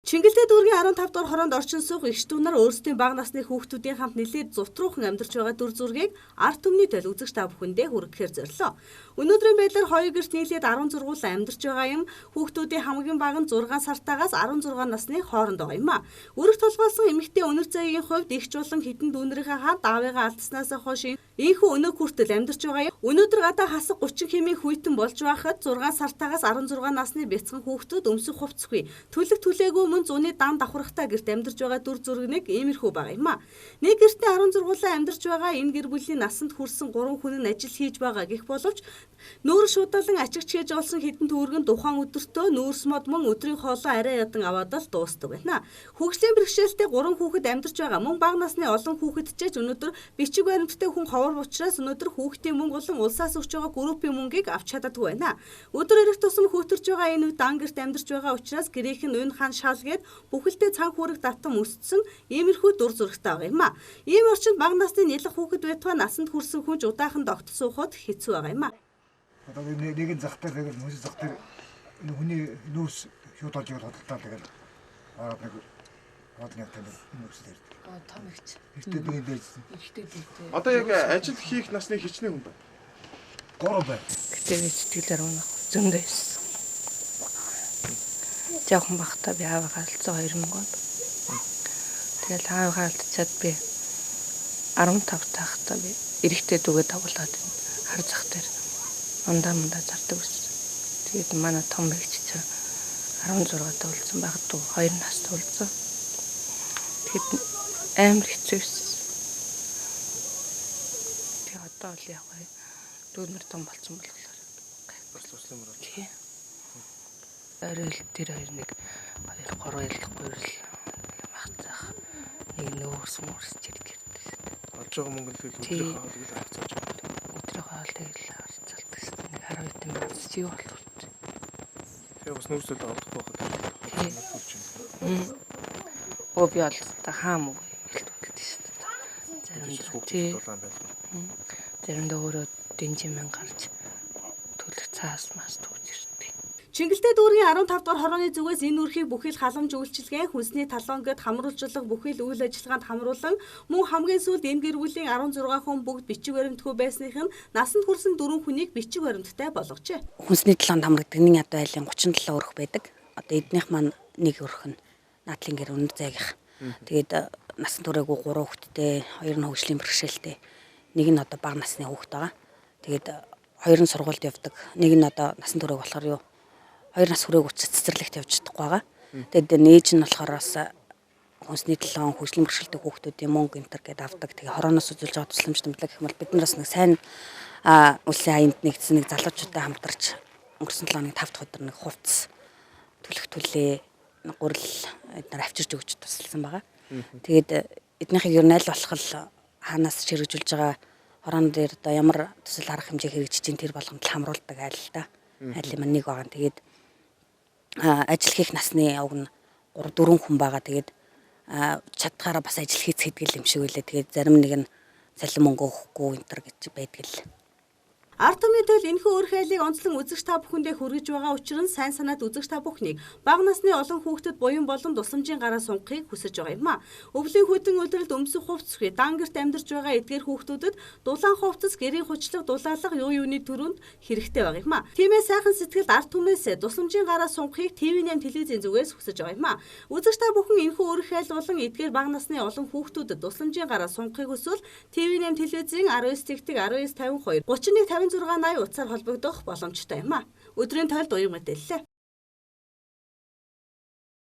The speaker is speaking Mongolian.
Чингэлтэй дүүргийн 15 дугаар хороонд орчин суух эгч дүү нар өөрсдийн бага насны хүүхдүүдийн хамт нэлээд зутруухан амьдарч байгаа дүр зургийг ард түмний тойл үзэгч та бүхэндээ хүргэхээр зорилоо. Өнөөдрийн байдлаар хоёр гэрт нийлээд 16 амьдарч байгаа юм. Хүүхдүүдийн хамгийн бага нь 6 сартаагаас 16 насны хооронд байгаа юм а. Өрөх толгойлсон эмэгтэй өнөр заяагийн хувьд эгч болон хідэн дүүнэрийнхээ хамт аавыгаа алдснаас хойш ийхүү өнөө хүртэл амьдарч байгаа юм. Өнөөдөр гадаа хасах 30 хэмээн хүйтэн болж байхад 6 сартаагаас 16 насны бяцхан хүүхдүүд өмсөх хувцсгүй. Төлөг түлээгүй зуны дан давхрахтаа гэрт амьдарч байгаа дүр зураг нэг иймэрхүү байгаа юм а. Нэг гэртээ 16-аа амьдарч байгаа энэ гэр бүлийн насанд хүрсэн 3 хүн нь ажил хийж байгаа гэх боловч нүүр шуудаалan ачигч хийж олсон хідэн төгрөг нь тухайн өдөртөө нүүрс мод мөн өдрийн хоолоо арай ядан аваад л дуустдаг байна. Хөгжлийн бэрхшээлтэй 3 хүүхэд амьдарч байгаа мөн бага насны олон хүүхэд ч өнөөдөр бичиг баримттай хүн ховор учраас өнөөдөр хүүхдийн мөнгө болон улсаас өгч байгаа группийн мөнгийг авч чаддаггүй байна. Өдөр ирэх тусам хөтөрж байгаа энэ үед дан гэрт амьдарч байгаа учраас гэрийнх нь өн хан шал бүхэлдээ цанх хүрэг татам өссөн иймэрхүү дур зурагтай байгаа юм а. Ийм орчинд бага насны нэлэг хүүхэд байтугай насанд хүрсэн хүн ч удаахан тогт суухад хэцүү байгаа юм а. Одоо нэгэн зах дээр тэгэл мөс зах дээр хүний нүүрс шууд олж яваад хөдөлтөө тэгэл нэг одны тань нүүрсээр. Том ихч. Ихтэй дээд дээжсэн. Ихтэй дээд. Одоо яг ажил хийх насны хичнээн хүн байна. Гурав бай. Гэтэ сэтгэлээр унах зөндөө байсан. Жаахан бахта би аавыгаа алдсан 2 мөнгөнд. Тэгэл аавыгаа алдчихад би 15 таахта би эрэхтэй дүүгээ дагуулад хар зах дээр ундаа зардаг байсан. Тэгээд манай том эгч чинь 16-д уулзсан байхад 2 настай уулзсан. Тэгэхэд амар хэцүү байсан. Тэгээд одоо л яг дүүнэр том болсон болохоор Туслан мөр. тий. Арил тэр хоёр нэг 2 3 ялахгүй л махцах нэг нөөс мөрс чирдэг. Олж байгаа мөнгө нь өдрийнхөө хоолыг л авцааж байгаа. Өдрийнхөө хоолыг л авцалдаг гэсэн нэг 12 мянга чи юу болох вэ? Тэгээ бас нөөцөд олдох байхад төлж байна. Оо би бол та хаам уу гэдэг шүү дээ. Заримдаа дулаан байлаа. Заримдаа өөрөө дэнжимэн гарч төлөх цаас мас түүж ирдэг. Чингэлтэй дүүргийн 15 дугаар хорооны зүгээс энэ үрхийг бүхэл халамж үйлчилгээ, хүнсний талонгод хамруулжлах бүхэл үйл ажиллагаанд хамруулан мөн хамгийн сүүлд энэ гэр бүлийн 16 хүн бүгд бичиг баримтгүй байсных нь насанд хүрсэн 4 хүнийг бичиг баримттай болгожээ. Хүнсний талонд хамрагддаг нэг одоо айлын 37 өрх байдаг. Одоо эднийх маань нэг өрх нь наадлын гэр өнөр зайгийнх. Тэгээд насанд хүрээгүй 3 хүүхэдтэй, 2 нь хөгжлийн бэрхшээлтэй, нэг нь одоо бага насны хүүхэд байгаа. Тэгээд 2 нь сургуульд явдаг. Нэг нь одоо насанд хүрээг болохоор юу 2 нас хүрээг учраас цэцэрлэгт явж чадахгүй байгаа. Тэгээд нээж нь болохоор бас хүнсний талон хөгжлийн бэрхшээлтэй хүүхдүүдийн мөнгө энтер гэдээ авдаг. Тэгээ хорооноос үзүүлж байгаа тусламж тэмдэглэг гэх юм бол бид нар бас нэг сайн үлсийн аянд нэгдсэн нэг залуучуудтай хамтарч өнгөрсөн 7 хоногийн 5 дахь өдөр нэг хувцас төлөх төлөө гурил эдгээр авчирч өгч тусалсан байгаа. Тэгээд эднийхийг ер нь аль болох л хаанаас чирэгжүүлж байгаа хорон дээр одоо ямар төсөл арга хэмжээ хэрэгжиж чинь тэр болгонд л хамруулдаг айл л да. Айл юм нэг байгаа. Тэгээд ажил хийх насны уг нь 3 4 хүн байгаа. Тэгээд чадхаараа бас ажил хийц хэдгэл юм шиг үлээ. Тэгээд зарим нэг нь салин мөнгө өгөхгүй энтер гэж байдаг л. Ард түмний тойл энэхүү өр хайлыг онцлон үзэгч та бүхэндээ хүргэж байгаа учраас сайн санаад үзэгч та бүхнийг бага насны олон хүүхдэд буян болон тусламжийн гараа сунгахыг хүсэж байгаа юм а. Өвлийн хүйтэн өдрөлд өмсөх хувцсгүй дан гэрт амьдарч байгаа эдгээр хүүхдүүдэд дулаан хувцас, гэрийн хүчлэг, дулаалга юуны төрөнд хэрэгтэй байгаа юм а. Тиймээс сайхан сэтгэлд ард түмээс тусламжийн гараа сунгахыг TV8 телевизийн зүгээс хүсэж байгаа юм а. Үзэгч та бүхэн энэхүү өр хайл болон эдгээр бага насны олон хүүхдүүдэд тусламжийн гараа сунгахыг хүсвэл TV8 телевизийн 19-1952 31 56 80 утсаар холбогдох боломжтой юм а. Өдрийн тойлд уян мэдээллээ.